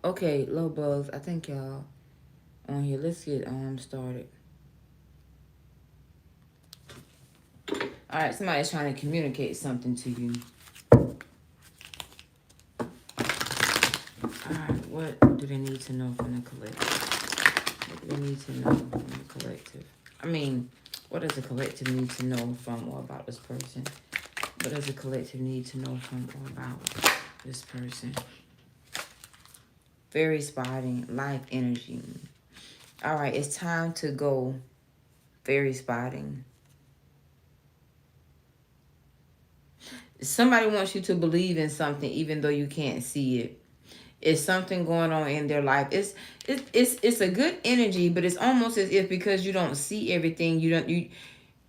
Okay, low bugs. I think y'all on here. Let's get started. All right, somebody's trying to communicate something to you. All right, what do they need to know from the collective? What do they need to know from the collective? I mean, what does the collective need to know from or about this person? What does the collective need to know from or about this person? Fairy spotting, life energy. All right, it's time to go fairy spotting. Somebody wants you to believe in something even though you can't see it. It's something going on in their life. It's a good energy, but it's almost as if because you don't see everything,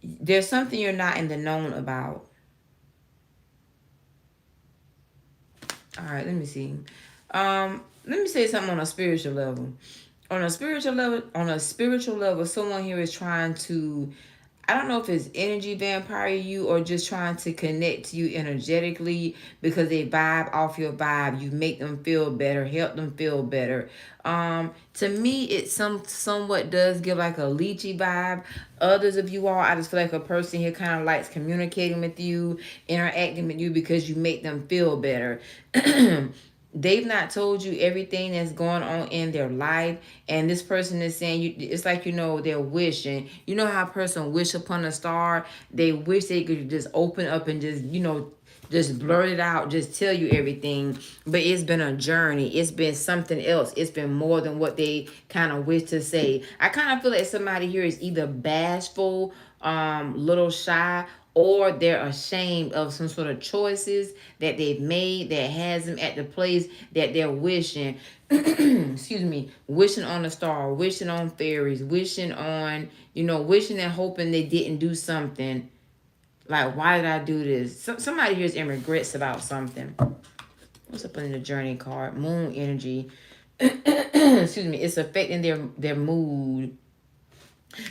there's something you're not in the known about. All right, let me see. Let me say something on a spiritual level. On a spiritual level, someone here is trying to, I don't know if it's energy vampire you or just trying to connect to you energetically because they vibe off your vibe. You make them feel better, help them feel better. To me, it somewhat does give like a leechy vibe. Others of you all, I just feel like a person here kind of likes communicating with you, interacting with you because you make them feel better. They've not told you everything that's going on in their life, and this person is saying you, it's like, they're wishing, how a person wish upon a star. They wish they could just open up and just blurt it out, just tell you everything. But it's been a journey, it's been something else, it's been more than what they kind of wish to say. I kind of feel like somebody here is either bashful, little shy, or they're ashamed of some sort of choices that they've made that has them at the place that they're wishing. Excuse me, wishing on a star, wishing on fairies, wishing on, wishing and hoping they didn't do something. Like, why did I do this? Somebody here is in regrets about something. What's up in the journey card? Moon energy. Excuse me, it's affecting their mood.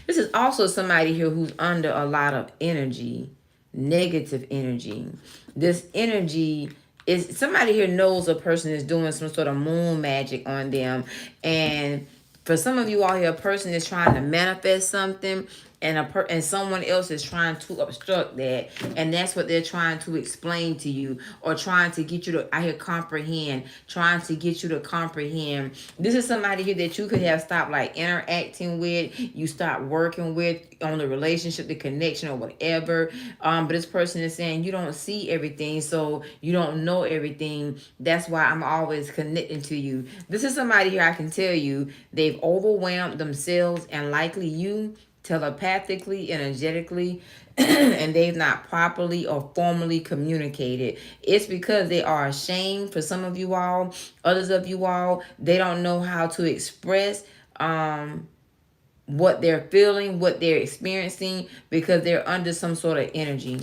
This is also somebody here who's under a lot of energy, negative energy. This energy is, somebody here knows a person is doing some sort of moon magic on them. And for some of you all here, a person is trying to manifest something, and someone else is trying to obstruct that, and that's what they're trying to explain to you, or trying to get you to, I hear, comprehend, trying to get you to comprehend. This is somebody here that you could have stopped like interacting with, you stop working with on the relationship, the connection, or whatever. But this person is saying you don't see everything, so you don't know everything. That's why I'm always connecting to you. This is somebody here, I can tell you, they've overwhelmed themselves and likely you telepathically, energetically, and they've not properly or formally communicated. It's because they are ashamed for some of you all. Others of you all, they don't know how to express what they're feeling, what they're experiencing, because they're under some sort of energy.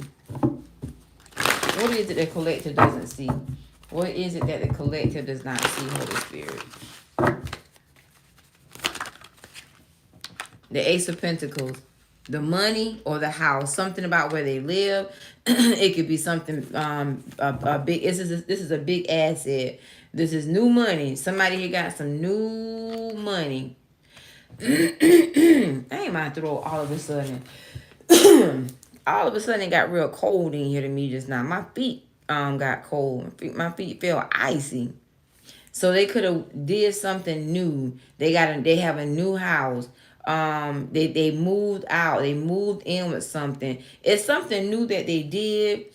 What is it the collective doesn't see? What is it that the collective does not see, Holy Spirit? The Ace of Pentacles. The money or the house. Something about where they live. It could be something, a big, this is a big asset. This is new money. Somebody here got some new money. I ain't mind throw all of a sudden. All of a sudden it got real cold in here to me just now. My feet got cold. My feet felt icy. So they could have did something new. They have a new house. They moved out. They moved in with something. It's something new that they did.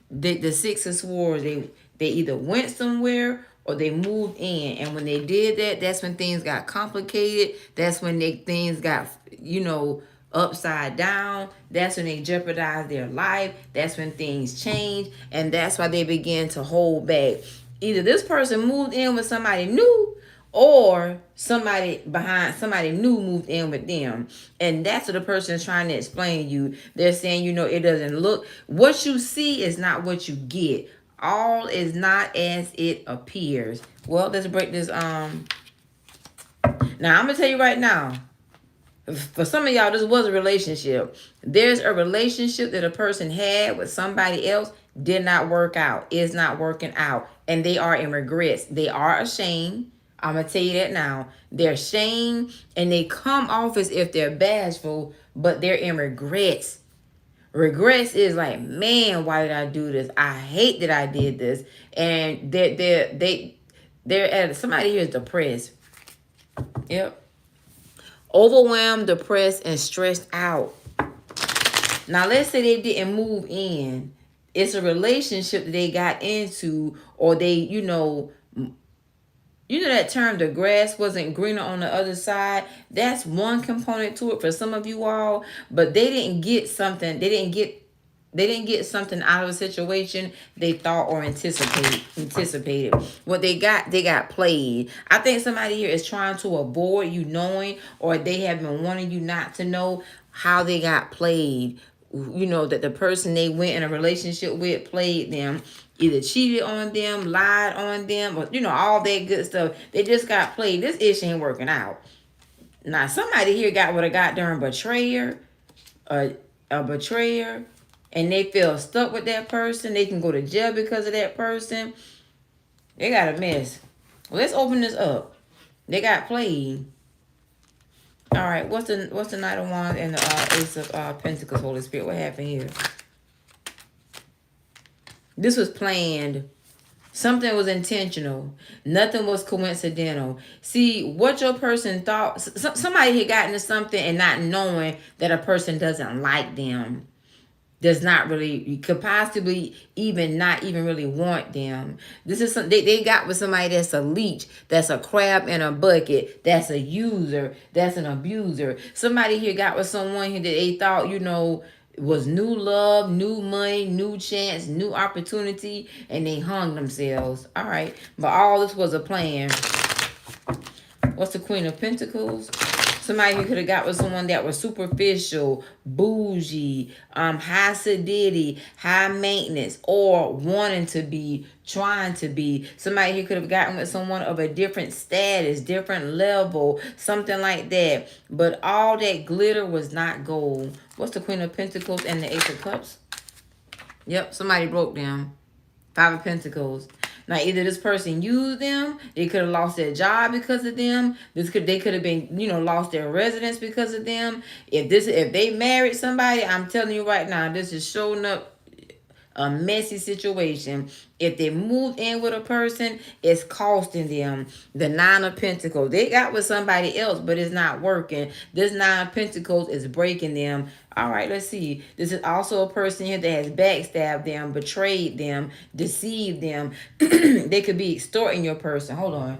The Six of Swords. They either went somewhere or they moved in. And when they did that, that's when things got complicated. That's when things got, upside down. That's when they jeopardized their life. That's when things changed. And that's why they began to hold back. Either this person moved in with somebody new, or somebody new moved in with them. And that's what the person is trying to explain to you. They're saying, it doesn't look, what you see is not what you get. All is not as it appears. Well, let's break this. Now I'm gonna tell you right now, for some of y'all, this was a relationship. There's a relationship that a person had with somebody else, did not work out, is not working out, and they are in regrets. They are ashamed I'm going to tell you that now. They're ashamed and they come off as if they're bashful, but they're in regrets. Regrets is like, man, why did I do this? I hate that I did this. And they're at, somebody here is depressed. Yep. Overwhelmed, depressed, and stressed out. Now, let's say they didn't move in. It's a relationship that they got into, or they, that term, the grass wasn't greener on the other side. That's one component to it for some of you all. But they didn't get something. They didn't get something out of a situation they thought or anticipated. What they got played. I think somebody here is trying to avoid you knowing, or they have been wanting you not to know how they got played. That the person they went in a relationship with played them, either cheated on them, lied on them, or all that good stuff. They just got played. This issue ain't working out. Now somebody here got with a goddamn betrayer, a betrayer, and they feel stuck with that person. They can go to jail because of that person. They got a mess. Well, let's open this up. They got played. All right, what's the Knight of Wands and the Ace of Pentacles, Holy Spirit? What happened here? This was planned. Something was intentional. Nothing was coincidental. See, what your person thought, somebody had gotten to something and not knowing that a person doesn't like them. Does not really, could possibly even not even really want them. This is some, they got with somebody that's a leech, that's a crab in a bucket, that's a user, that's an abuser. Somebody here got with someone here that they thought, was new love, new money, new chance, new opportunity, and they hung themselves. All right, but all this was a plan. What's the Queen of Pentacles? Somebody who could have got with someone that was superficial, bougie, high sedity, high maintenance, or wanting to be, trying to be. Somebody who could have gotten with someone of a different status, different level, something like that. But all that glitter was not gold. What's the Queen of Pentacles and the Ace of Cups? Yep, somebody broke them. Five of Pentacles. Now, either this person used them, they could have lost their job because of them. They could have been, lost their residence because of them. If they married somebody, I'm telling you right now, this is showing up a messy situation. If they moved in with a person, it's costing them. The Nine of Pentacles. They got with somebody else, but it's not working. This Nine of Pentacles is breaking them. All right, let's see. This is also a person here that has backstabbed them, betrayed them, deceived them. They could be extorting your person. Hold on.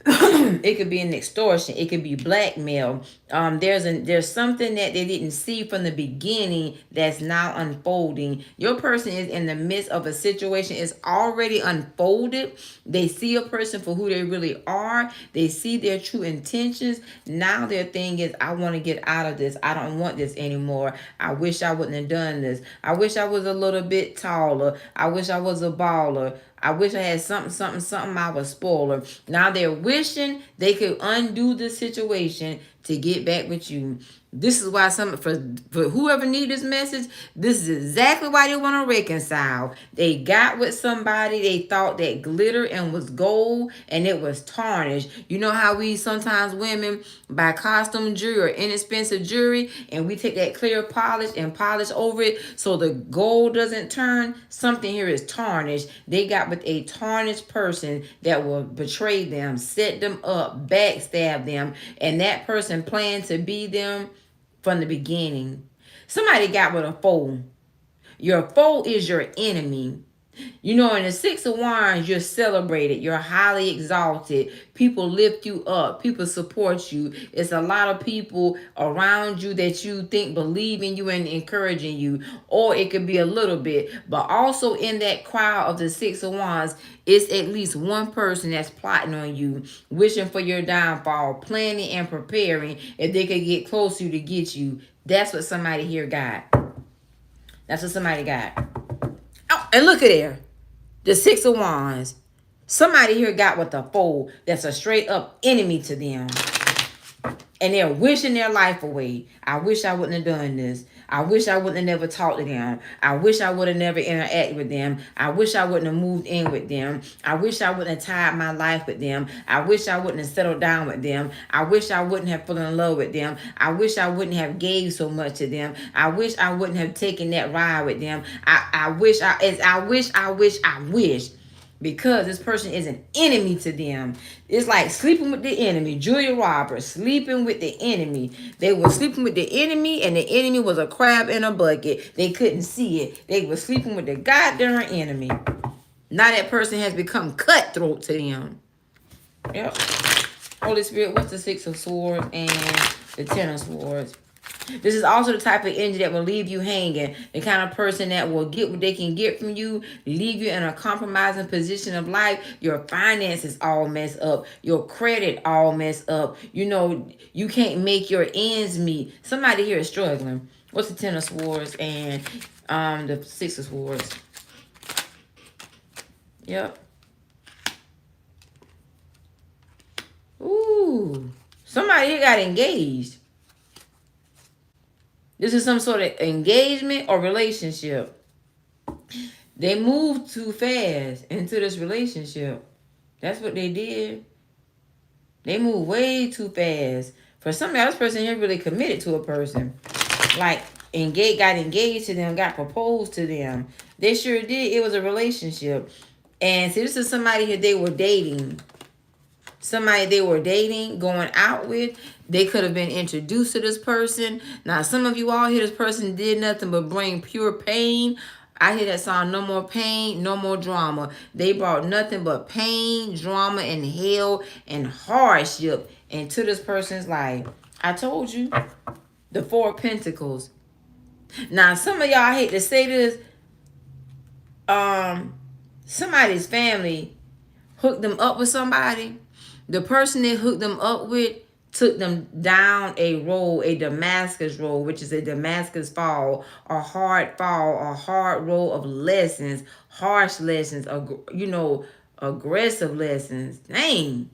It could be an extortion. It could be blackmail. There's something that they didn't see from the beginning that's now unfolding. Your person is in the midst of a situation. It's already unfolded. They see a person for who they really are. They see their true intentions. Now their thing is, I want to get out of this. I don't want this anymore. I wish I wouldn't have done this. I wish I was a little bit taller. I wish I was a baller. I wish I had something I was spoiler. Now they're wishing they could undo the situation to get back with you. This is why for whoever need this message, this is exactly why they want to reconcile. They got with somebody, they thought that glitter and was gold, and it was tarnished. You know how we sometimes women buy costume jewelry or inexpensive jewelry, and we take that clear polish and polish over it so the gold doesn't turn? Something here is tarnished. They got with a tarnished person that will betray them, set them up, backstab them, and that person planned to be them from the beginning. Somebody got with a foe. Your foe is your enemy. In the Six of Wands, you're celebrated. You're highly exalted. People lift you up. People support you. It's a lot of people around you that you think believe in you and encouraging you. Or it could be a little bit. But also in that crowd of the Six of Wands, it's at least one person that's plotting on you, wishing for your downfall, planning and preparing if they could get close to you to get you. That's what somebody here got. That's what somebody got. Oh, and look at there. The Six of Wands. Somebody here got with a foe that's a straight up enemy to them. And they're wishing their life away. I wish I wouldn't have done this. I wish I wouldn't have never talked to them. I wish I would have never interacted with them. I wish I wouldn't have moved in with them. I wish I wouldn't have tied my life with them. I wish I wouldn't have settled down with them. I wish I wouldn't have fallen in love with them. I wish I wouldn't have gave so much to them. I wish I wouldn't have taken that ride with them. I wish because this person is an enemy to them. It's like sleeping with the enemy. Julia Roberts, sleeping with the enemy. They were sleeping with the enemy, and the enemy was a crab in a bucket. They couldn't see it. They were sleeping with the goddamn enemy. Now that person has become cutthroat to them. Yep. Holy Spirit, what's the Six of Swords and the Ten of Swords? This is also the type of energy that will leave you hanging. The kind of person that will get what they can get from you, leave you in a compromising position of life. Your finances all messed up. Your credit all messed up. You know, you can't make your ends meet. Somebody here is struggling. What's the Ten of Swords and the Six of Swords? Yep. Ooh. Somebody here got engaged. This is some sort of engagement or relationship. They moved too fast into this relationship. That's what they did. They moved way too fast. For some else person here really committed to a person. Like got engaged to them, got proposed to them. They sure did. It was a relationship. And see, this is somebody here they were dating. Somebody they were dating, going out with. They could have been introduced to this person. Now, some of you all hear this person did nothing but bring pure pain. I hear that song, no more pain, no more drama. They brought nothing but pain, drama, and hell and hardship into this person's life. I told you, the Four of Pentacles. Now, some of y'all, I hate to say this, somebody's family hooked them up with somebody. The person they hooked them up with took them down a road, a Damascus road, which is a Damascus fall, a hard road of lessons, harsh lessons, aggressive lessons. Dang.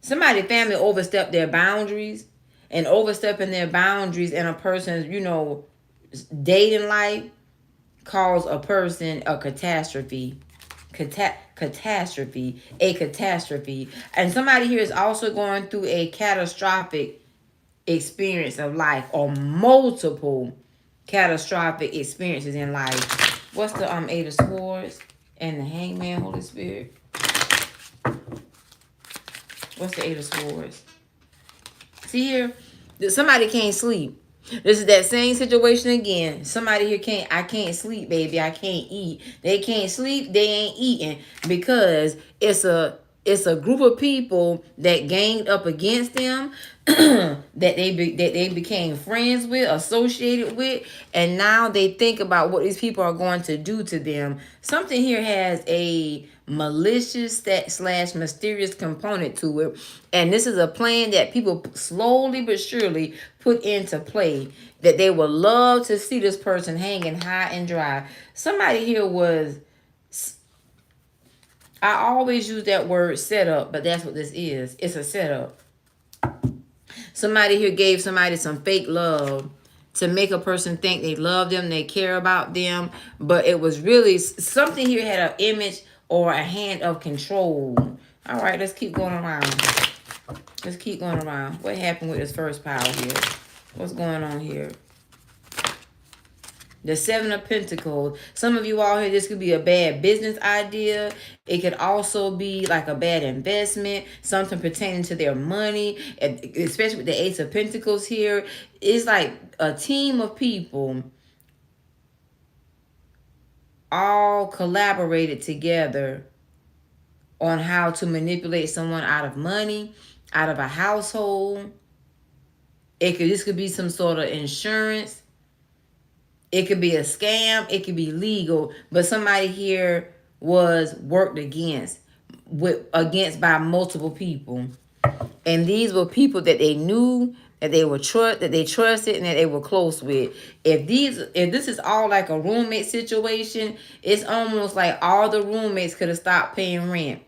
Somebody's family overstepped their boundaries, and overstepping their boundaries in a person's, dating life cause a person a catastrophe. A catastrophe. And somebody here is also going through a catastrophic experience of life, or multiple catastrophic experiences in life. What's the Eight of Swords and the Hangman, Holy Spirit? What's the Eight of Swords? See here, somebody can't sleep. This is that same situation again. Somebody here I can't sleep, baby. I can't eat. They can't sleep. They ain't eating because it's a group of people that ganged up against them, that they became friends with, associated with, and now they think about what these people are going to do to them. Something here has a malicious / mysterious component to it, and this is a plan that people slowly but surely put into play, that they would love to see this person hanging high and dry. Somebody here was, I always use that word setup, but that's what this is. It's a setup. Somebody here gave somebody some fake love to make a person think they love them, they care about them, but it was really something here had an image or a hand of control. All right, let's keep going around. Let's keep going around. What happened with this first pile here? What's going on here? The Seven of Pentacles. Some of you all here, this could be a bad business idea. It could also be like a bad investment, something pertaining to their money, especially with the Ace of Pentacles here. It's like a team of people all collaborated together on how to manipulate someone out of money, out of a household. This could be some sort of insurance. It could be a scam. It could be legal. But somebody here was worked against by multiple people. And these were people that they knew, that they trusted, and that they were close with. If this is all like a roommate situation, it's almost like all the roommates could have stopped paying rent.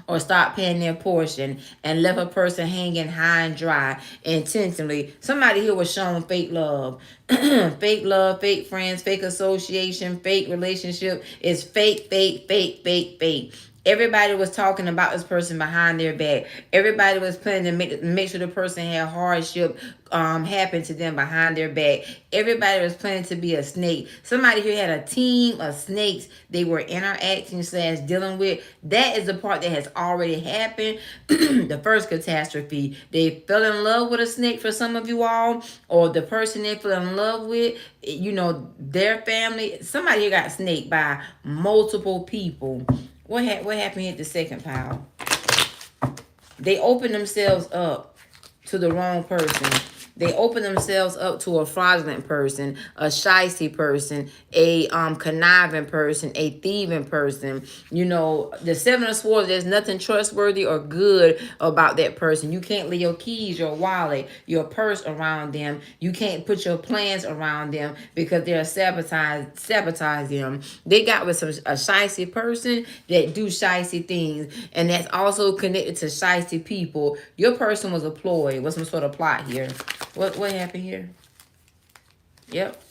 or stopped paying their portion and left a person hanging high and dry intentionally. Somebody here was shown fake love. Fake love, fake friends, fake association, fake relationship. Is fake, fake, fake, fake, fake. Everybody was talking about this person behind their back. Everybody was planning to make sure the person had hardship happen to them behind their back. Everybody was planning to be a snake. Somebody here had a team of snakes they were interacting / dealing with. That is the part that has already happened. The first catastrophe. They fell in love with a snake for some of you all, or the person they fell in love with, their family. Somebody here got snaked by multiple people. What happened here at the second pile? They opened themselves up to the wrong person. They open themselves up to a fraudulent person, a shysty person, a conniving person, a thieving person. The Seven of Swords, there's nothing trustworthy or good about that person. You can't lay your keys, your wallet, your purse around them. You can't put your plans around them because they'll sabotage them. They got with a shysty person that do shysty things, and that's also connected to shysty people. Your person was a ploy, was some sort of plot here. What happened here? Yep.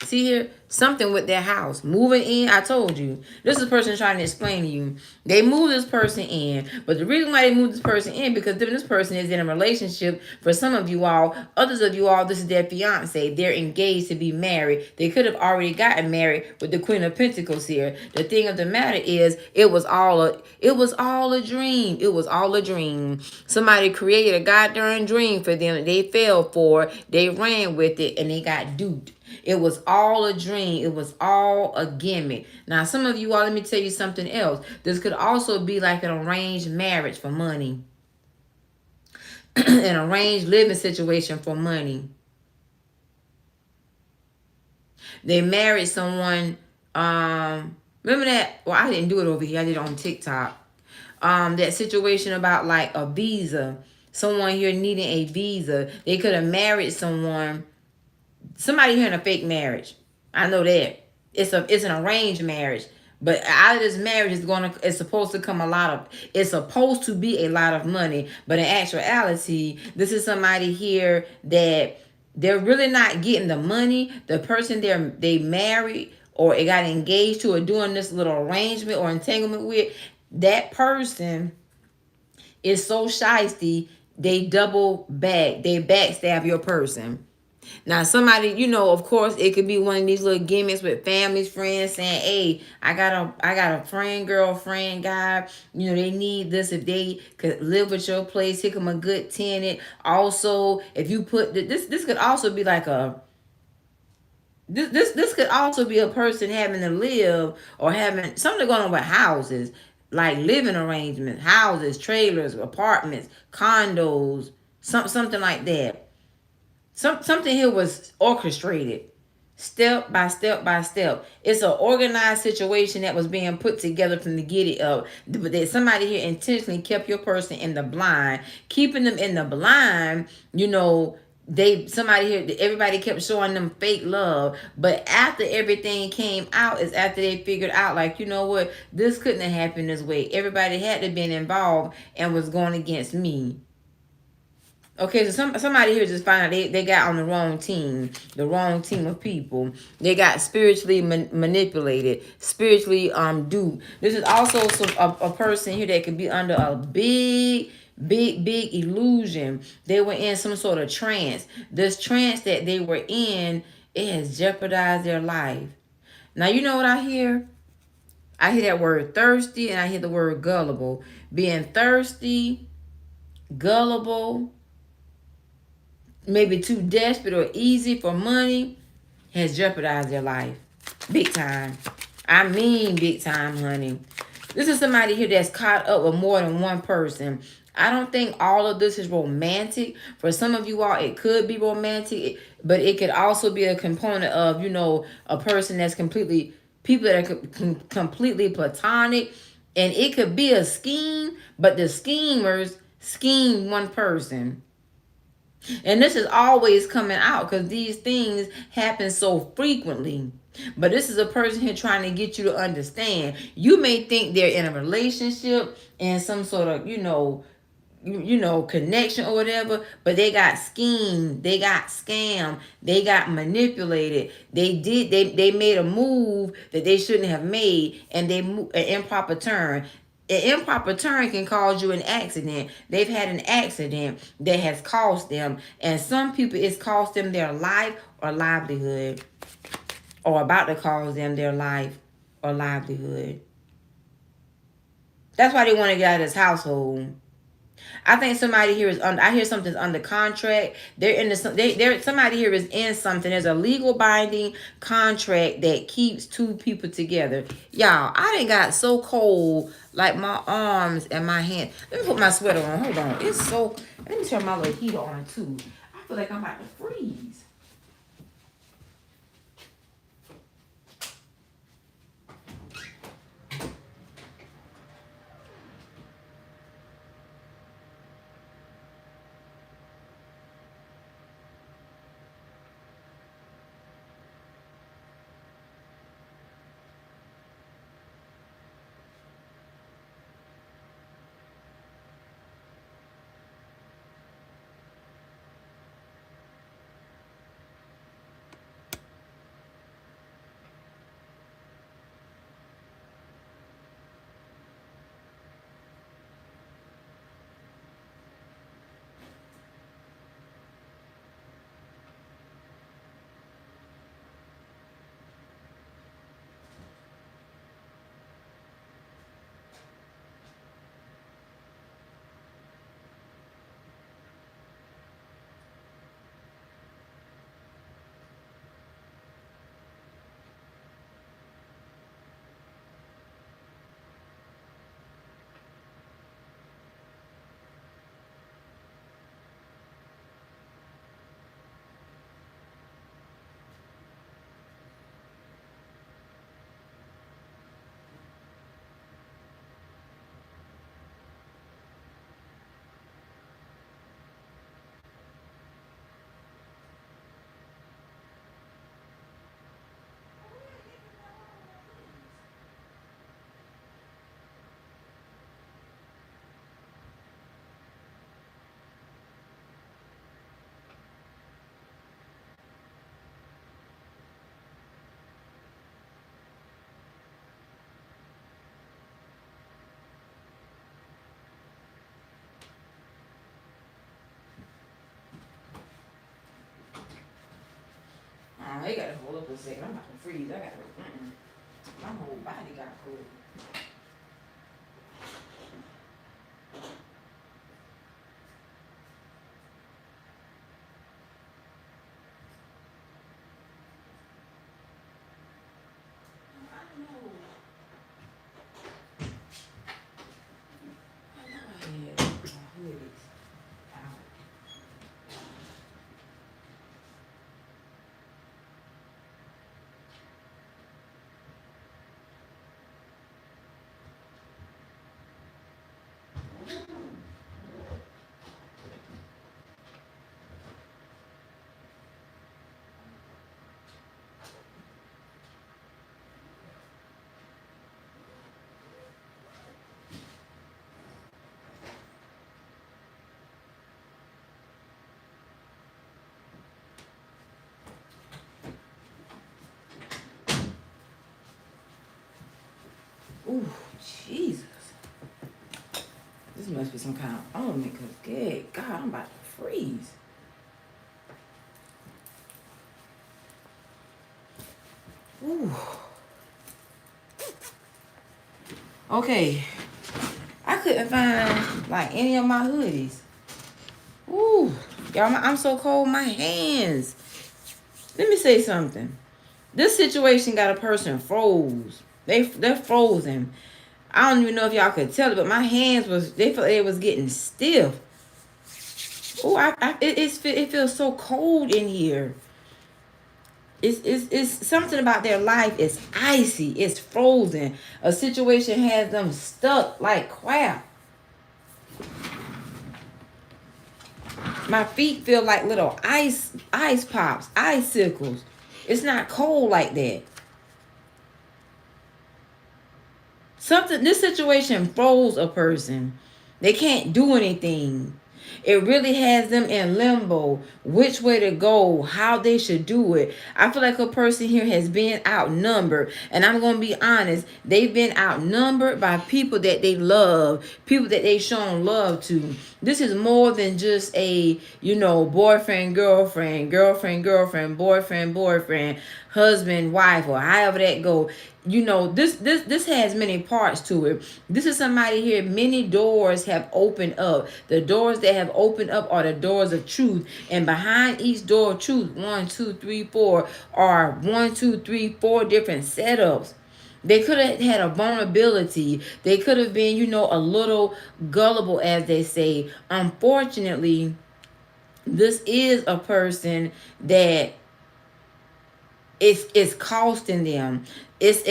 See here, something with their house. Moving in, I told you. This is a person trying to explain to you. They moved this person in. But the reason why they moved this person in, because this person is in a relationship. For some of you all, others of you all, this is their fiance. They're engaged to be married. They could have already gotten married with the Queen of Pentacles here. The thing of the matter is, it was all a dream. It was all a dream. Somebody created a goddamn dream for them that they fell for. They ran with it and they got duped. It was all a dream. It was all a gimmick. Now, some of you all, let me tell you something else. This could also be like an arranged marriage for money. An arranged living situation for money. They married someone. Remember that? Well, I didn't do it over here. I did it on TikTok. That situation about like a visa. Someone here needing a visa. They could have married someone. Somebody here in a fake marriage. I know that. It's an arranged marriage. But out of this marriage it's supposed to come it's supposed to be a lot of money. But in actuality, this is somebody here that they're really not getting the money. The person they married or it got engaged to or doing this little arrangement or entanglement with, that person is so shysty, they double back. They backstab your person. Now, somebody, of course, it could be one of these little gimmicks with families, friends saying, hey, I got a friend, girlfriend, guy, they need this. If they could live at your place, pick them a good tenant. Also, if you put this could also be like this could also be a person having to live or having something going on with houses, like living arrangements, houses, trailers, apartments, condos, something like that. Something here was orchestrated, step by step by step. It's an organized situation that was being put together from the get it up. But that somebody here intentionally kept your person in the blind, keeping them in the blind. Everybody kept showing them fake love. But after everything came out, is after they figured out, like, what, this couldn't have happened this way. Everybody had to have been involved and was going against me. Okay, so somebody here just found out they got on the wrong team of people. They got spiritually manipulated, spiritually duped. This is also a person here that could be under a big illusion. They were in some sort of trance. This trance that they were in, it has jeopardized their life. Now, you know what I hear? I hear that word thirsty and I hear the word gullible. Being thirsty, gullible, maybe too desperate or easy for money, has jeopardized their life. Big time. I mean big time, honey. This is somebody here that's caught up with more than one person. I don't think all of this is romantic. For some of you all, it could be romantic, but it could also be a component of, a person that's people that are completely platonic. And it could be a scheme, but the schemers scheme one person. And this is always coming out because these things happen so frequently. But this is a person here trying to get you to understand. You may think they're in a relationship and some sort of, connection or whatever, but they got schemed, they got scammed, they got manipulated. They made a move that they shouldn't have made, and they moved an improper turn. An improper turn can cause you an accident. They've had an accident that has cost them, and some people it's cost them their life or livelihood, or about to cause them their life or livelihood. That's why they want to get out of this household. I think somebody here is I hear something's under contract. They're in the they're somebody here is in something. There's a legal binding contract that keeps two people together. Y'all, I done got so cold, like my arms and my hand. Let me put my sweater on. Hold on. It's so, let me turn my little heater on too. I feel like I'm about to freeze. Oh, they gotta hold up a second. I'm about to freeze. I gotta. My whole body got cold. I know. I know I had my hoodies out. Ooh, Jesus. This must be some kind of omen, because, good God, I'm about to freeze. Ooh. Okay. I couldn't find, like, any of my hoodies. Ooh. Y'all, I'm so cold, my hands. Let me say something. This situation got a person froze. They're frozen. I don't even know if y'all could tell it, but my hands they felt it was getting stiff. Oh, it feels so cold in here. It's something about their life is icy. It's frozen. A situation has them stuck like crap. My feet feel like little ice pops, icicles. It's not cold like that. Something, this situation froze a person. They can't do anything. It really has them in limbo, which way to go, how they should do it. I feel like a person here has been outnumbered. And I'm going to be honest, they've been outnumbered by people that they love, people that they shown love to. This is more than just a, boyfriend, girlfriend, girlfriend, girlfriend, boyfriend, boyfriend, husband, wife, or however that go. This has many parts to it. This is somebody here, many doors have opened up. The doors that have opened up are the doors of truth, and behind each door of truth, 1 2 3 4, are 1 2 3 4 different setups. They could have had a vulnerability. They could have been, a little gullible, as they say. Unfortunately, this is a person that it's costing them. It's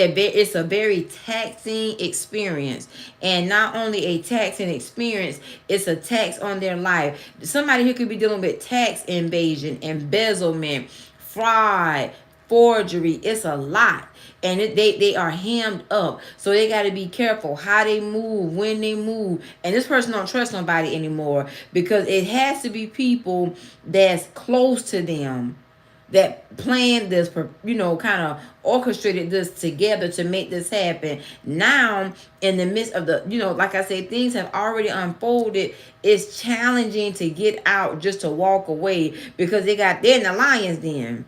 a very taxing experience, and not only a taxing experience, it's a tax on their life. Somebody who could be dealing with tax invasion, embezzlement, fraud, forgery. It's a lot, and they are hemmed up, so they got to be careful how they move, when they move. And this person don't trust nobody anymore, because it has to be people that's close to them that planned this, kind of orchestrated this together to make this happen. Now, in the midst of the, like I said, things have already unfolded. It's challenging to get out, just to walk away, because they're in the lion's den.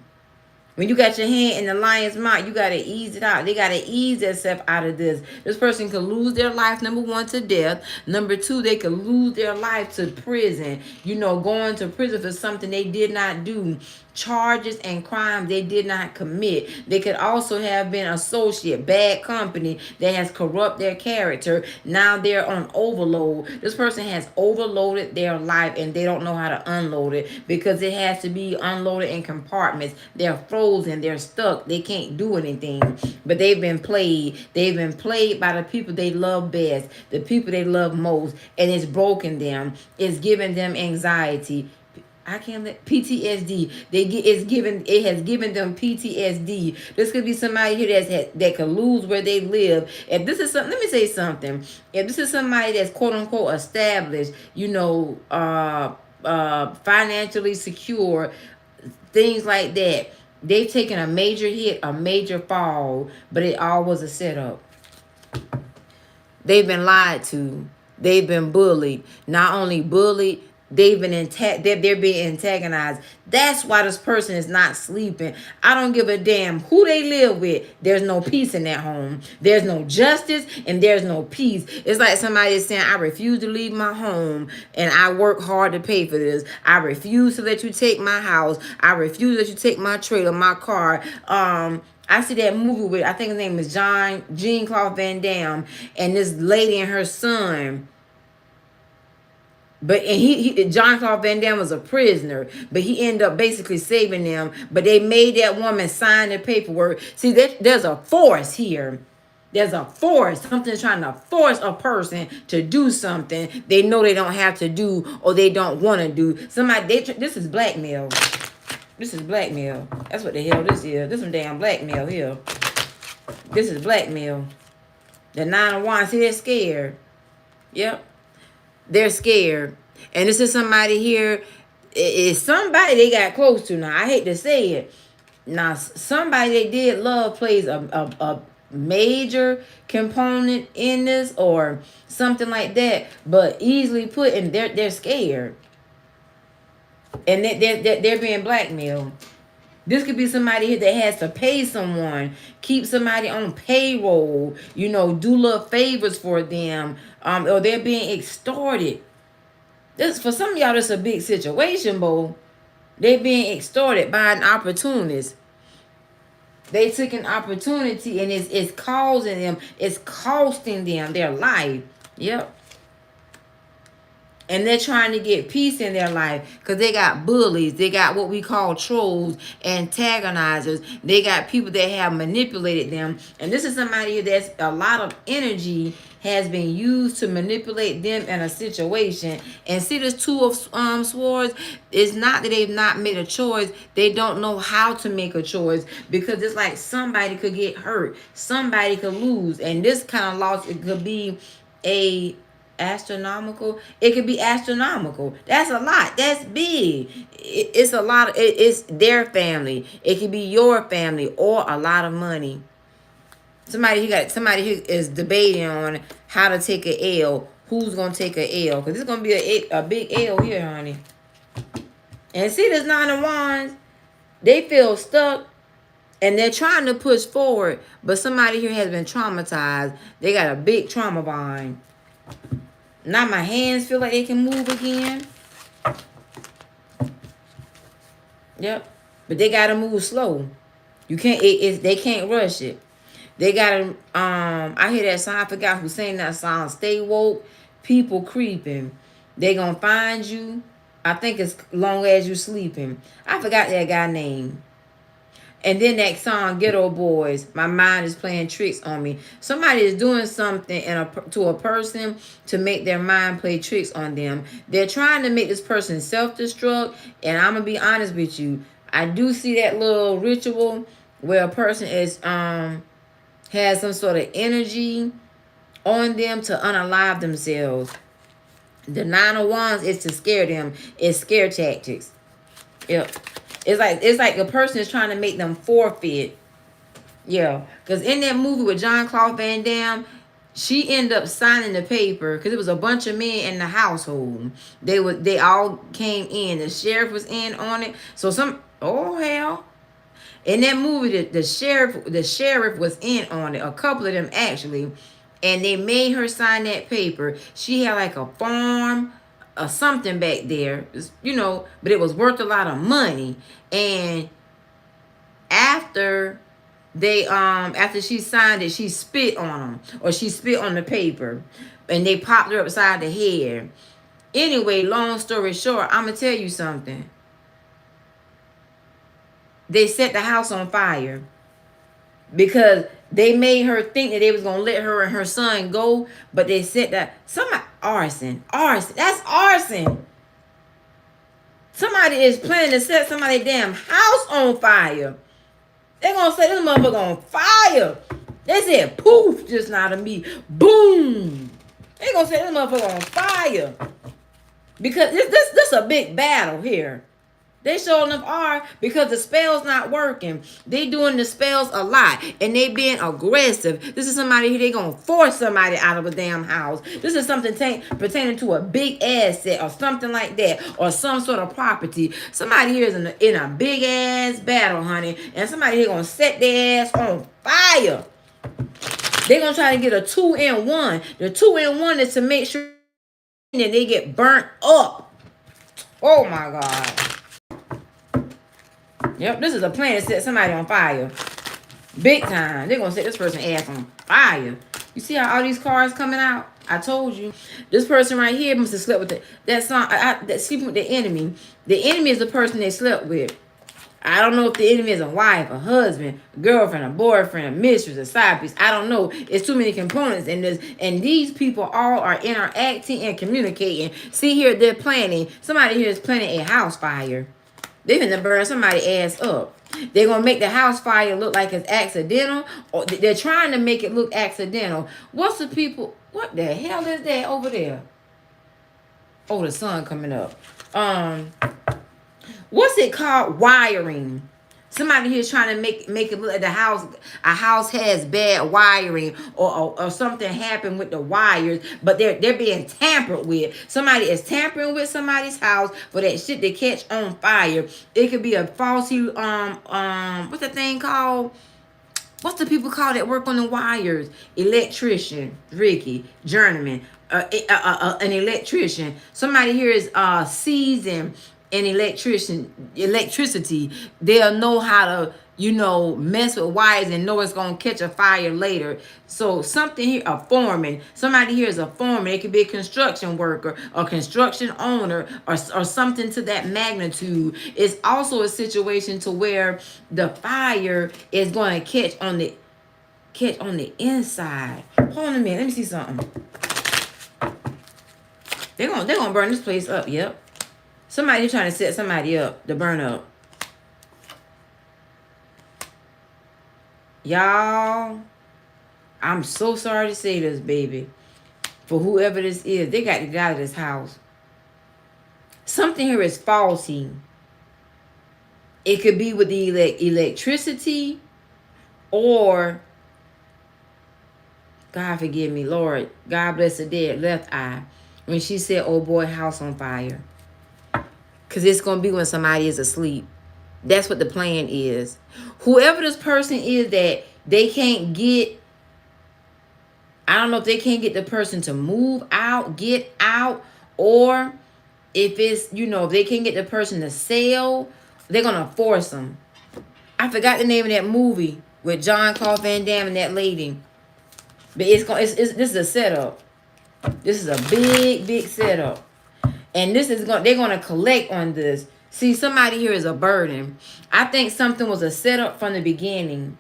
When you got your hand in the lion's mouth, you got to ease it out. They got to ease themselves out of this. This person could lose their life, number one, to death. Number two, they could lose their life to prison. Going to prison for something they did not do. Charges and crimes they did not commit. They could also have been associate, bad company that has corrupt their character. Now they're on overload. This person has overloaded their life, and they don't know how to unload it, because it has to be unloaded in compartments. They're frozen. They're stuck. They can't do anything. But they've been played. They've been played by the people they love best, the people they love most, and it's broken them. It's giving them anxiety. I can't let PTSD. It has given them PTSD. This could be somebody here that could lose where they live. If this is something, let me say something. If this is somebody that's quote unquote established, financially secure, things like that, they've taken a major hit, a major fall, but it all was a setup. They've been lied to. They've been bullied. Not only bullied, they've been they're being antagonized. That's why this person is not sleeping. I don't give a damn who they live with. There's no peace in that home. There's no justice, and there's no peace. It's like somebody is saying, I refuse to leave my home, and I work hard to pay for this. I refuse to let you take my house. I refuse to let you take my trailer, my car. I see that movie with, I think his name is Jean-Claude Van Damme, and this lady and her son. But and Jean-Claude Van Damme was a prisoner, but he ended up basically saving them. But they made that woman sign the paperwork. See, there's a force here. There's a force. Something's trying to force a person to do something they know they don't have to do, or they don't want to do. This is blackmail. This is blackmail. That's what the hell this is. This is some damn blackmail here. This is blackmail. The 9 of Wands, see, they're scared. Yep. They're scared. And this is somebody here. It's somebody they got close to. Now, I hate to say it. Now, somebody they did love plays a major component in this, or something like that. But easily put, and they're scared. And they're being blackmailed. This could be somebody here that has to pay someone, keep somebody on payroll, do little favors for them, or they're being extorted. This, for some of y'all, this is a big situation, boo. They're being extorted by an opportunist. They took an opportunity, and it's causing them, it's costing them their life. Yep. And they're trying to get peace in their life because they got bullies. They got what we call trolls, antagonizers. They got people that have manipulated them. And this is somebody that's a lot of energy has been used to manipulate them in a situation. And see, this two of swords, it's not that they've not made a choice. They don't know how to make a choice because it's like somebody could get hurt. Somebody could lose. And this kind of loss, it could be a astronomical. It could be astronomical. That's a lot. That's big. It's a lot. It's their family. It could be your family or a lot of money. Somebody who is debating on how to take a L. Who's gonna take a L? Because it's gonna be a big L here, honey. And see this 9 of Wands. They feel stuck. And they're trying to push forward, but somebody here has been traumatized. They got a big trauma bind. Now my hands feel like they can move again. Yep. But they gotta move slow. You can't. They can't rush it. They gotta. I hear that song. I forgot who sang that song. Stay woke. People creeping. They gonna find you. I think it's long as you sleeping. I forgot that guy name. And then that song, Ghetto Boys, my mind is playing tricks on me. Somebody is doing something to a person to make their mind play tricks on them. They're trying to make this person self-destruct. And I'm going to be honest with you. I do see that little ritual where a person is has some sort of energy on them to unalive themselves. The 9 of Wands is to scare them. It's scare tactics. Yep. It's like a person is trying to make them forfeit. Yeah. Because in that movie with Jean-Claude Van Damme, she ended up signing the paper because it was a bunch of men in the household. They all came in. The sheriff was in on it. So oh hell. In that movie, the sheriff was in on it. A couple of them actually. And they made her sign that paper. She had like a farm or something back there, but it was worth a lot of money. And after she signed it, she spit on them, or she spit on the paper, and they popped her upside the head. Anyway, long story short, I'm gonna tell you something. They set the house on fire because they made her think that they was gonna let her and her son go, but they said that arson. That's arson. Somebody is planning to set somebody's damn house on fire. They're gonna set this motherfucker on fire. They said poof just now to me. Boom. They gonna set this motherfucker on fire. Because this a big battle here. They sure enough are, because the spell's not working. They doing the spells a lot, and they being aggressive. This is somebody who they gonna force somebody out of a damn house. This is something pertaining to a big asset or something like that, or some sort of property. Somebody here is in a big ass battle, honey, and somebody here gonna set their ass on fire. They gonna try to get a 2-in-1. The 2-in-1 is to make sure that they get burnt up. Oh my God. Yep, this is a plan to set somebody on fire. Big time. They're going to set this person's ass on fire. You see how all these cards coming out? I told you. This person right here must have slept with that song. That sleeping with the enemy. The enemy is the person they slept with. I don't know if the enemy is a wife, a husband, a girlfriend, a boyfriend, a mistress, a side piece. I don't know. It's too many components in this. And these people all are interacting and communicating. See here, they're planning. Somebody here is planning a house fire. They're going to burn somebody's ass up. They're going to make the house fire look like it's accidental. Or they're trying to make it look accidental. What the hell is that over there? Oh, the sun coming up. What's it called? Wiring. Somebody here is trying to make it look like a house has bad wiring, or something happened with the wires, but they're being tampered with. Somebody is tampering with somebody's house for that shit to catch on fire. It could be a faulty what's the thing called? What's the people called that work on the wires? Electrician, Ricky, journeyman, an electrician. Somebody here is seasoned in electricity. They'll know how to, mess with wires and know it's going to catch a fire later. So something here, a foreman, somebody here is a foreman. It could be a construction worker, a construction owner, or something to that magnitude. It's also a situation to where the fire is going to catch on the inside. Hold on a minute, let me see something. They're gonna burn this place up. Yep. Somebody trying to set somebody up to burn up. Y'all, I'm so sorry to say this, baby. For whoever this is, they got to get out of this house. Something here is faulty. It could be with the electricity, or, God forgive me, Lord, God bless the dead left eye, when she said, oh boy, house on fire. Because it's going to be when somebody is asleep. That's what the plan is. Whoever this person is that they can't get, I don't know if they can't get the person to move out, get out, or if it's, if they can't get the person to sell, they're going to force them. I forgot the name of that movie with John Claude Van Damme and that lady. But this is a setup. This is a big setup. And they're going to collect on this. See, somebody here is a burden. I think something was a setup from the beginning.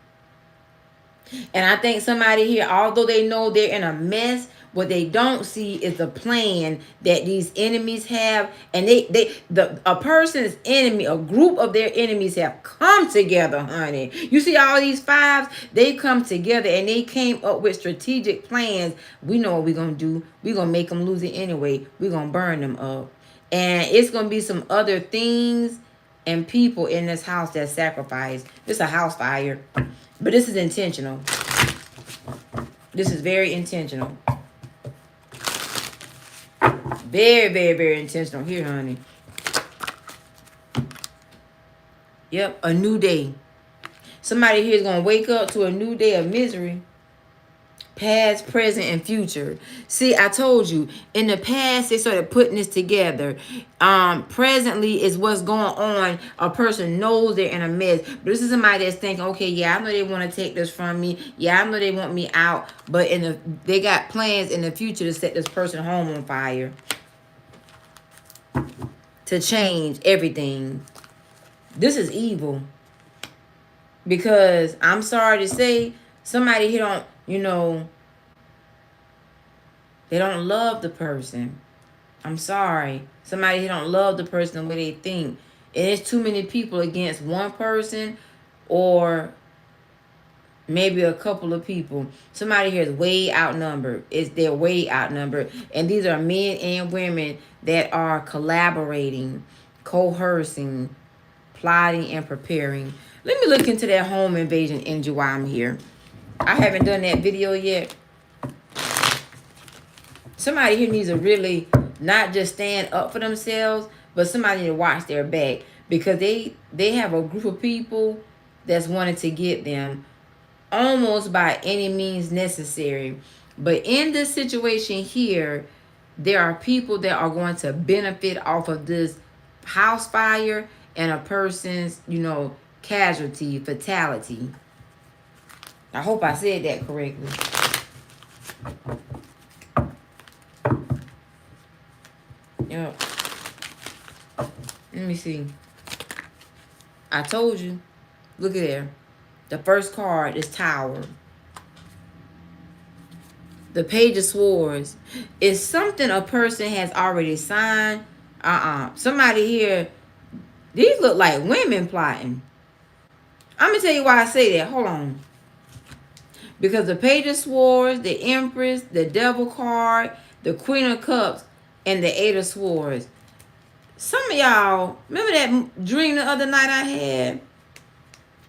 And I think somebody here, although they know they're in a mess, what they don't see is the plan that these enemies have. And a person's enemy, a group of their enemies have come together, honey. You see all these fives, they come together and they came up with strategic plans. We know what we're going to do. We're going to make them lose it anyway. We're going to burn them up. And it's going to be some other things and people in this house that sacrifice. It's a house fire. But this is intentional. This is very intentional. Very intentional here, honey. Yep, a new day. Somebody here is going to wake up to a new day of misery. Past, present, and future. See, I told you, in the past, they started putting this together. Presently is what's going on. A person knows they're in a mess. But this is somebody that's thinking, okay, yeah, I know they want to take this from me. Yeah, I know they want me out. But they got plans in the future to set this person home on fire. To change everything. This is evil. Because I'm sorry to say, somebody here don't, they don't love the person. I'm sorry. Somebody here don't love the person the way they think. And it's too many people against one person, or maybe a couple of people. Somebody here is way outnumbered. They're way outnumbered. And these are men and women that are collaborating, coercing, plotting, and preparing. Let me look into that home invasion energy while I'm here. I haven't done that video yet. Somebody here needs to really not just stand up for themselves, but somebody to watch their back, because they have a group of people that's wanting to get them almost by any means necessary. But in this situation here, there are people that are going to benefit off of this house fire and a person's, casualty, fatality. I hope I said that correctly. Yep. Let me see. I told you. Look at there. The first card is Tower. The Page of Swords is something a person has already signed. Somebody here, these look like women plotting. I'm going to tell you why I say that. Hold on. Because the Page of Swords, the Empress, the Devil card, the Queen of Cups, and the Eight of Swords. Some of y'all, remember that dream the other night I had?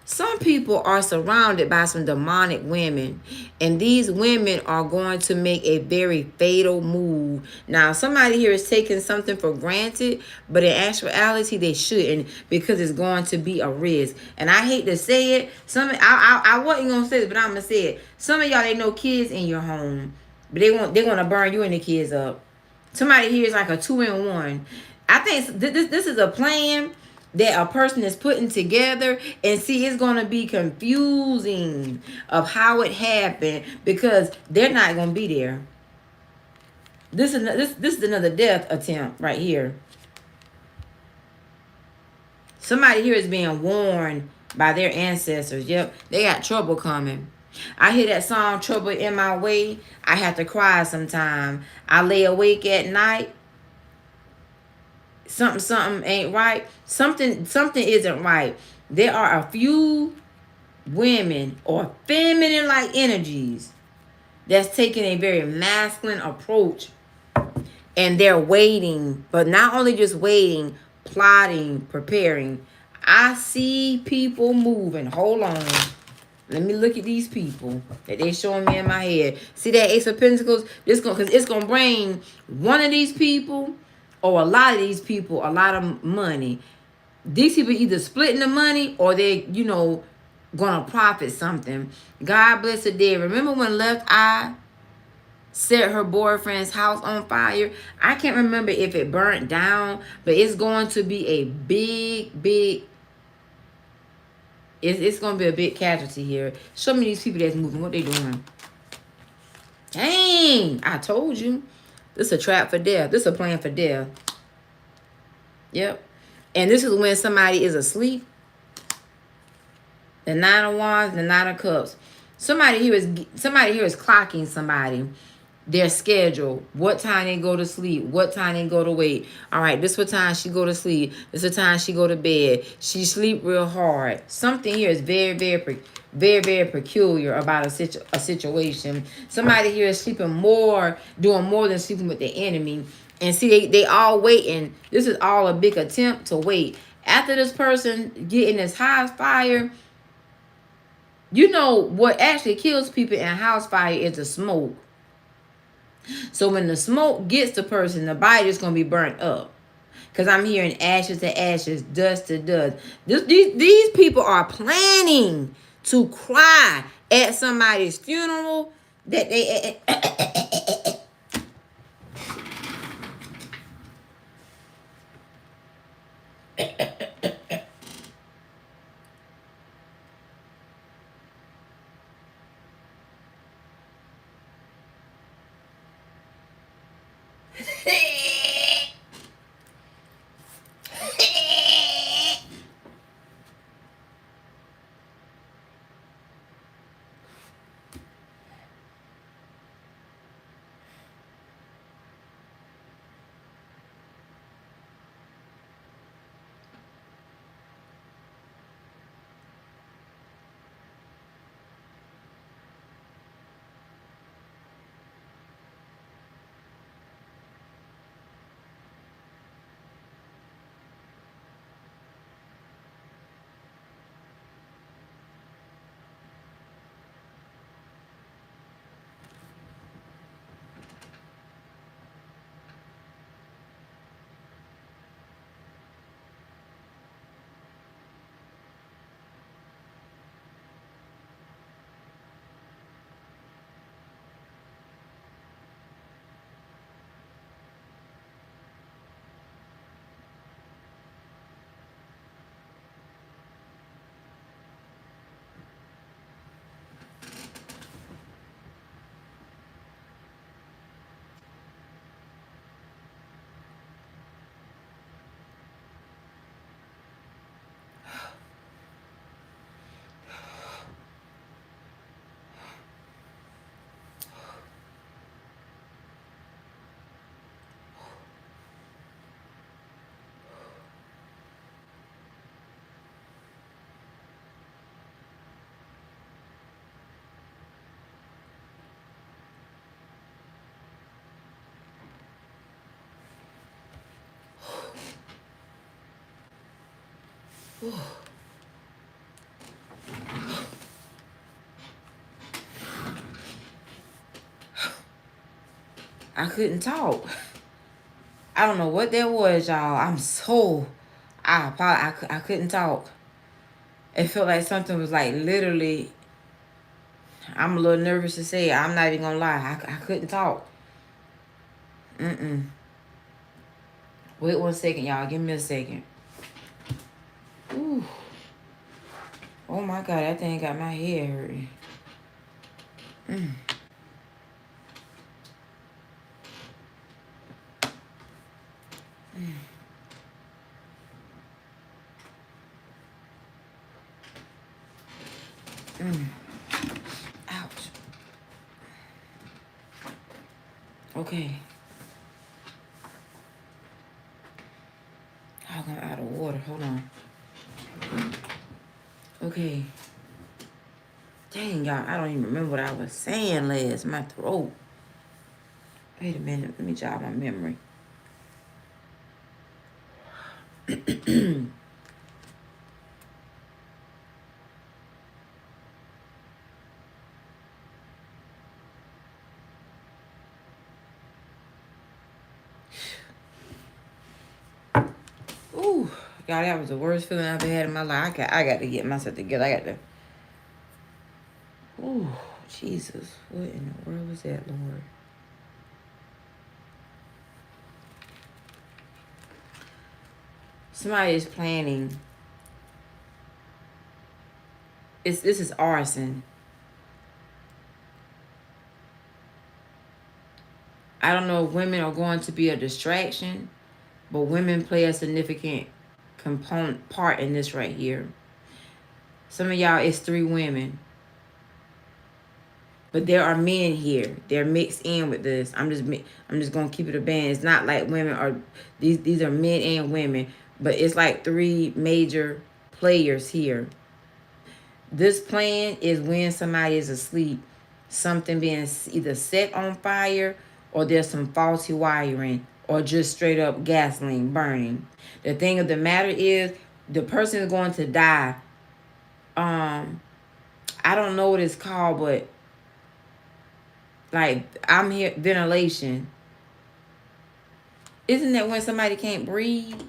Some people are surrounded by some demonic women, and these women are going to make a very fatal move. Now, somebody here is taking something for granted, but in actuality, they shouldn't, because it's going to be a risk. And I hate to say it. I wasn't going to say this, but I'm going to say it. Some of y'all, they know kids in your home, but they're going to burn you and the kids up. Somebody here is like a 2-in-1. I think this is a plan. that a person is putting together, and see, it's going to be confusing of how it happened because they're not going to be there. This is another death attempt right here. Somebody here is being warned by their ancestors. Yep, they got trouble coming. I hear that song, Trouble in My Way. I have to cry sometime. I lay awake at night. Something ain't right. Something isn't right. There are a few women or feminine like energies that's taking a very masculine approach, and they're waiting, but not only just waiting, plotting, preparing. I see people moving. Hold on. Let me look at these people that they showing me in my head. See that Ace of Pentacles? Because it's gonna bring one of these people or a lot of these people a lot of money. These people either splitting the money or they, gonna profit something. God bless the dead. Remember when Left Eye set her boyfriend's house on fire? I can't remember if it burnt down, but it's going to be a big it's going to be a big casualty here. Show me these people that's moving. What they doing? Dang, I told you. This is a trap for death. This is a plan for death. Yep. And this is when somebody is asleep. The Nine of Wands, the Nine of Cups. Somebody here is clocking somebody, their schedule, what time they go to sleep, what time they go to wake. All right, this what time she go to sleep. This what time she go to bed. She sleep real hard. Something here is very peculiar about a situation. Somebody here is sleeping more, doing more than sleeping with the enemy. And see, they all waiting. This is all a big attempt to wait. After this person getting this house fire, you know what actually kills people in house fire is the smoke. So when the smoke gets the person, the body is going to be burnt up. Because I'm hearing ashes to ashes, dust to dust. These people are planning to cry at somebody's funeral that they... I couldn't talk. I don't know what that was, y'all. I couldn't talk. It felt like something was like literally... I'm a little nervous to say it. I'm not even gonna lie. I couldn't talk. Wait 1 second, y'all. Give me a second. Oh my God, that thing got my head hurting. Ouch. Okay. Oh, I'm out of water. Hold on. Okay. Dang, y'all. I don't even remember what I was saying last. My throat. Wait a minute. Let me jog my memory. Ooh. God, that was the worst feeling I've ever had in my life. I got to get myself together. I got to. Ooh. Jesus. What in the world was that, Lord? Somebody is planning. This is arson. I don't know if women are going to be a distraction, but women play a significant component part in this right here. Some of y'all, it's 3 women. But there are men here. They're mixed in with this. I'm just gonna keep it a band. It's not like women are these are men and women, but it's like 3 major players here. This plan is when somebody is asleep, something being either set on fire, or there's some faulty wiring, or just straight up gasoline burning. The thing of the matter is, the person is going to die. I don't know what it's called, but like I'm here, ventilation. Isn't that when somebody can't breathe?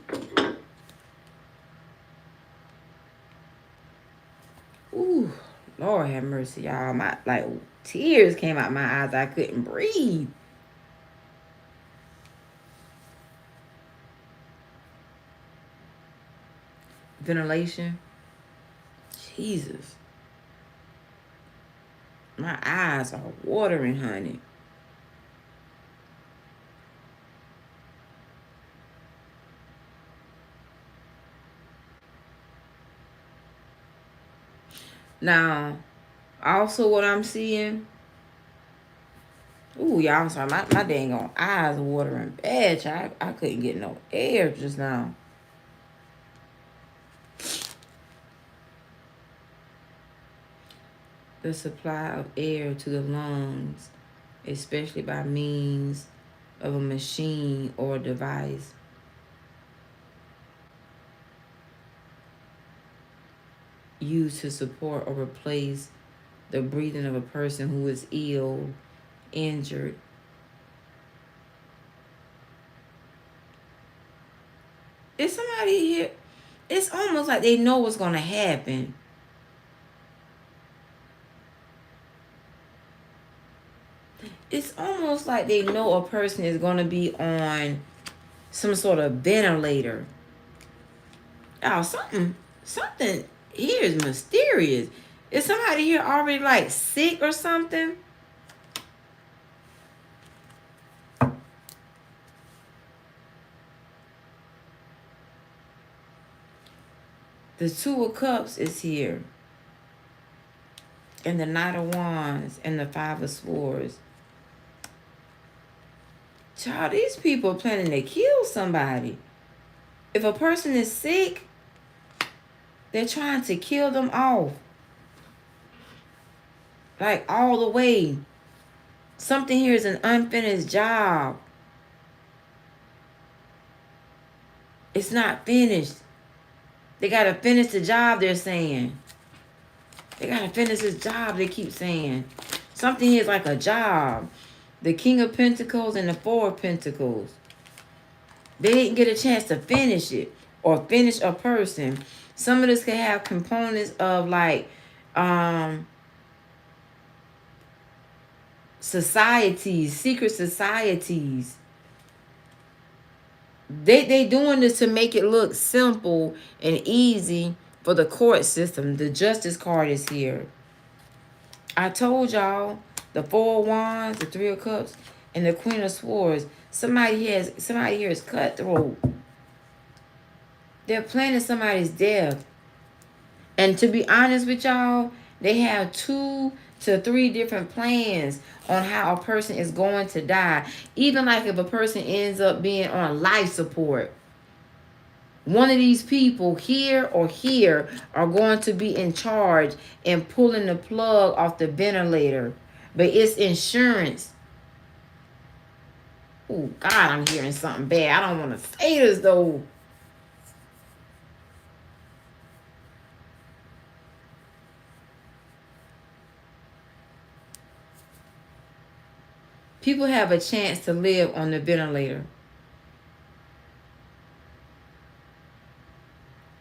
Ooh, Lord have mercy, y'all. My like tears came out my eyes. I couldn't breathe. Ventilation. Jesus. My eyes are watering, honey. Now, also what I'm seeing. Ooh, y'all, I'm sorry. My dang on eyes watering bad, child. I couldn't get no air just now. The supply of air to the lungs, especially by means of a machine or device. Used to support or replace the breathing of a person who is ill, injured. Is somebody here? It's almost like they know what's going to happen. It's almost like they know a person is going to be on some sort of ventilator. Oh, something here is mysterious. Is somebody here already like sick or something? The 2 of Cups is here. And the Knight of Wands and the 5 of Swords. Child, these people are planning to kill somebody. If a person is sick, they're trying to kill them off. Like all the way. Something here is an unfinished job. It's not finished. They got to finish the job, they're saying. They got to finish this job, they keep saying. Something here is like a job. The King of Pentacles and the 4 of Pentacles. They didn't get a chance to finish it or finish a person. Some of this could have components of like societies, secret societies. They doing this to make it look simple and easy For the court system, the justice card is here. I told y'all, the Four of Wands, the Three of Cups, and the Queen of Swords. Somebody here is cutthroat. They're planning somebody's death. And to be honest with y'all, they have 2 to 3 different plans on how a person is going to die. Even like if a person ends up being on life support, one of these people here or here are going to be in charge and pulling the plug off the ventilator. But it's insurance. Oh, God, I'm hearing something bad. I don't want to say this, though. People have a chance to live on the ventilator.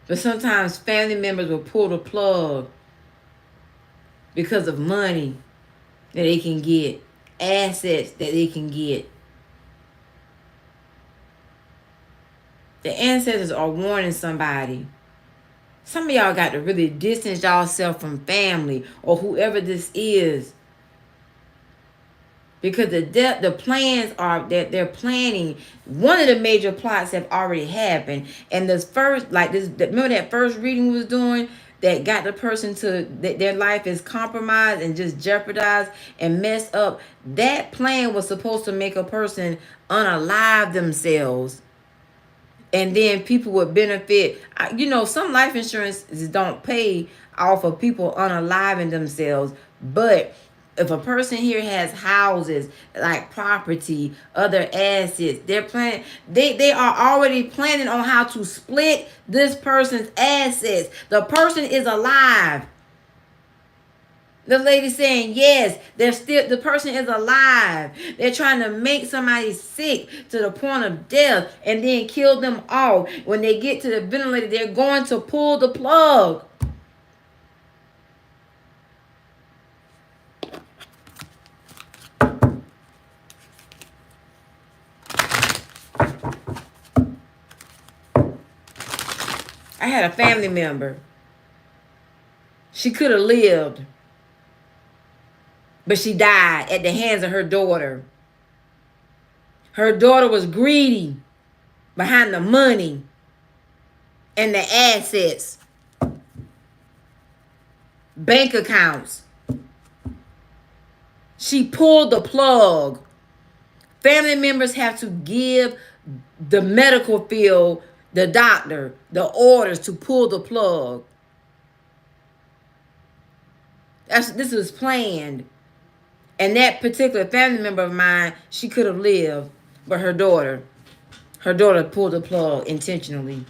But sometimes family members will pull the plug because of money that they can get, assets that they can get. The ancestors are warning somebody. Some of y'all got to really distance yourself from family or whoever this is. Because the plans are that they're planning. One of the major plots have already happened. And this first, like this, remember that first reading we was doing that got the person to that their life is compromised and just jeopardized and messed up. That plan was supposed to make a person unalive themselves. And then people would benefit. You know, some life insurances don't pay off of people unaliving themselves, but if a person here has houses, like property, other assets, they're planning. They are already planning on how to split this person's assets. The person is alive. The lady saying yes, the person is alive. They're trying to make somebody sick to the point of death and then kill them off. When they get to the ventilator, they're going to pull the plug. I had a family member. She could have lived, but she died at the hands of her daughter. Her daughter was greedy behind the money and the assets, bank accounts. She pulled the plug. Family members have to give the medical field, the doctor, the orders to pull the plug. This was planned. And that particular family member of mine, she could have lived, but her daughter pulled the plug intentionally.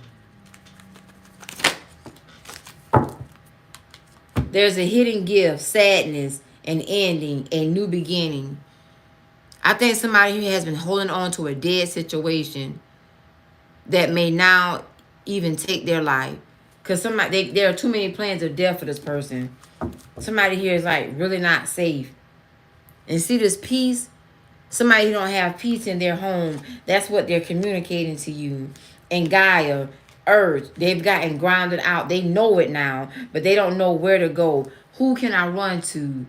There's a hidden gift, sadness, an ending, a new beginning. I think somebody who has been holding on to a dead situation that may now even take their life. Because there are too many plans of death for this person. Somebody here is like really not safe. And see this peace? Somebody who don't have peace in their home, that's what they're communicating to you. And Gaia, Earth, they've gotten grounded out. They know it now, but they don't know where to go. Who can I run to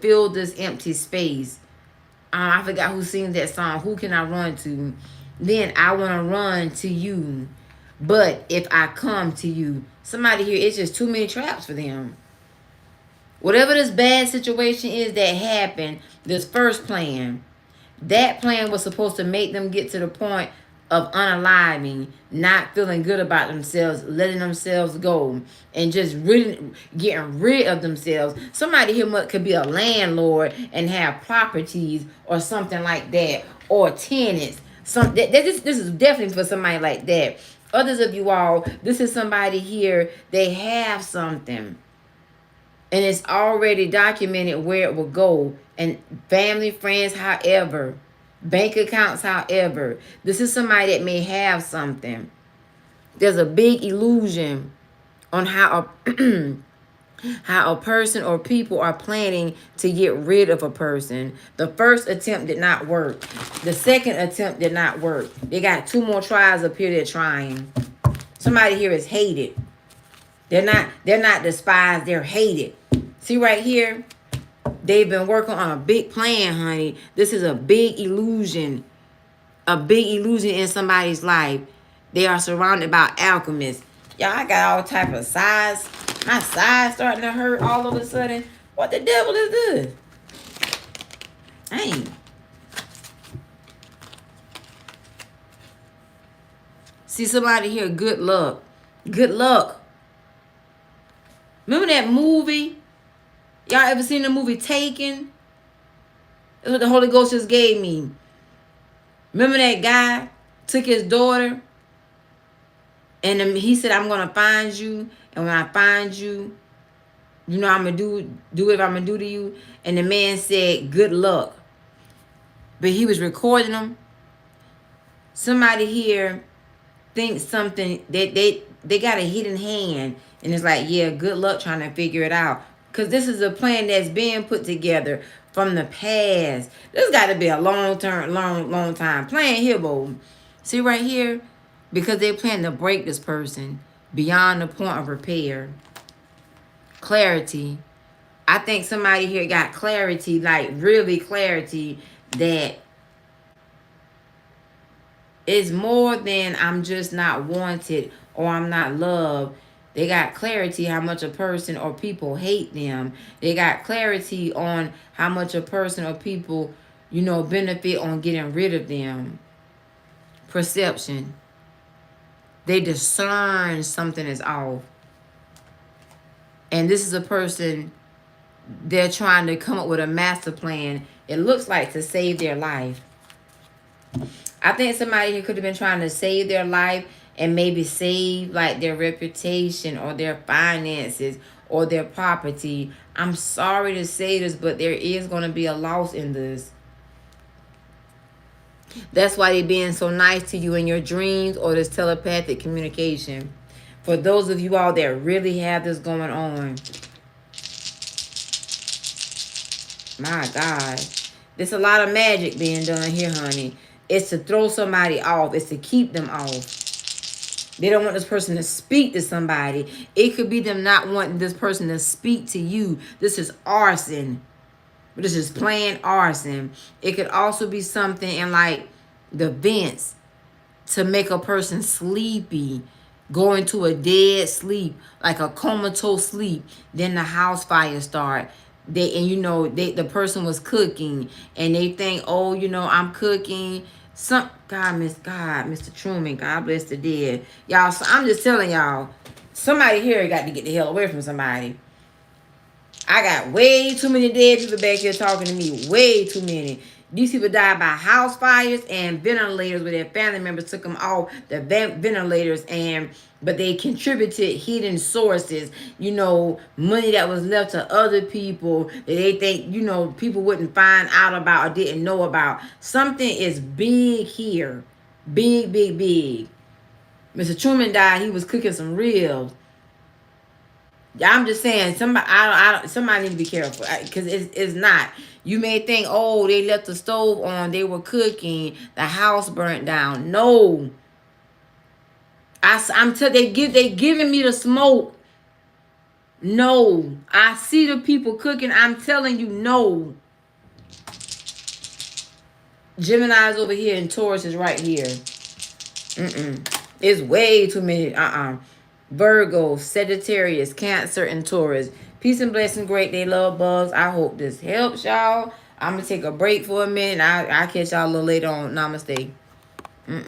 fill this empty space? I forgot who sings that song. Who can I run to? Then I want to run to you. But if I come to you, somebody here, it's just too many traps for them. Whatever this bad situation is that happened, this first plan, that plan was supposed to make them get to the point of unaliving, not feeling good about themselves, letting themselves go, and just really getting rid of themselves. Somebody here could be a landlord and have properties or something like that, or tenants. This is definitely for somebody like that. Others of you all, this is somebody here, they have something. And it's already documented where it will go. And family, friends, however. Bank accounts, however. This is somebody that may have something. There's a big illusion on how a person or people are planning to get rid of a person. The first attempt did not work. The second attempt did not work. They got 2 more tries up here they're trying. Somebody here is hated. They're not despised, they're hated. See right here? They've been working on a big plan, honey. This is a big illusion. A big illusion in somebody's life. They are surrounded by alchemists. Y'all, I got all type of sides. My sides starting to hurt all of a sudden. What the devil is this? Dang. See somebody here, good luck. Good luck. Remember that movie? Y'all ever seen the movie Taken? That's what the Holy Ghost just gave me. Remember that guy took his daughter and he said, I'm going to find you. And when I find you, you know I'm going to do what I'm going to do to you. And the man said, good luck. But he was recording them. Somebody here thinks something, they got a hidden hand. And it's like, yeah, good luck trying to figure it out. Because this is a plan that's being put together from the past. This got to be a long time plan here, boo. See right here? Because they plan to break this person beyond the point of repair. Clarity. I think somebody here got clarity, like really clarity, that it's more than I'm just not wanted or I'm not loved. They got clarity how much a person or people hate them. They got clarity on how much a person or people, you know, benefit on getting rid of them. Perception. They discern something is off. And this is a person, they're trying to come up with a master plan. It looks like to save their life. I think somebody here could have been trying to save their life and maybe save like their reputation or their finances or their property. I'm sorry to say this, but there is going to be a loss in this. That's why they're being so nice to you in your dreams or this telepathic communication. For those of you all that really have this going on. My God. There's a lot of magic being done here, honey. It's to throw somebody off. It's to keep them off. They don't want this person to speak to somebody. It could be them not wanting this person to speak to you. This is arson. This is planned arson. It could also be something in like the vents to make a person sleepy. Go into a dead sleep, like a comatose sleep. Then the house fire start. The person was cooking and they think, oh, you know, I'm cooking. Mr. Truman, God bless the dead. Y'all, so I'm just telling y'all, somebody here got to get the hell away from somebody. I got way too many dead people back here talking to me. Way too many. These people died by house fires and ventilators where their family members took them off the ventilators, but they contributed hidden sources, you know, money that was left to other people that they think, you know, people wouldn't find out about or didn't know about. Something is big here. Big, big, big. Mr. Truman died. He was cooking some ribs. I'm just saying, somebody need to be careful because it's not. You may think, oh, they left the stove on, they were cooking, the house burnt down. No, they giving me the smoke. No, I see the people cooking. I'm telling you, no. Gemini's over here and Taurus is right here. It's way too many. Virgo, Sagittarius, Cancer, and Taurus. Peace and blessing, great day, love bugs. I hope this helps y'all. I'm going to take a break for a minute. I'll catch y'all a little later on. Namaste.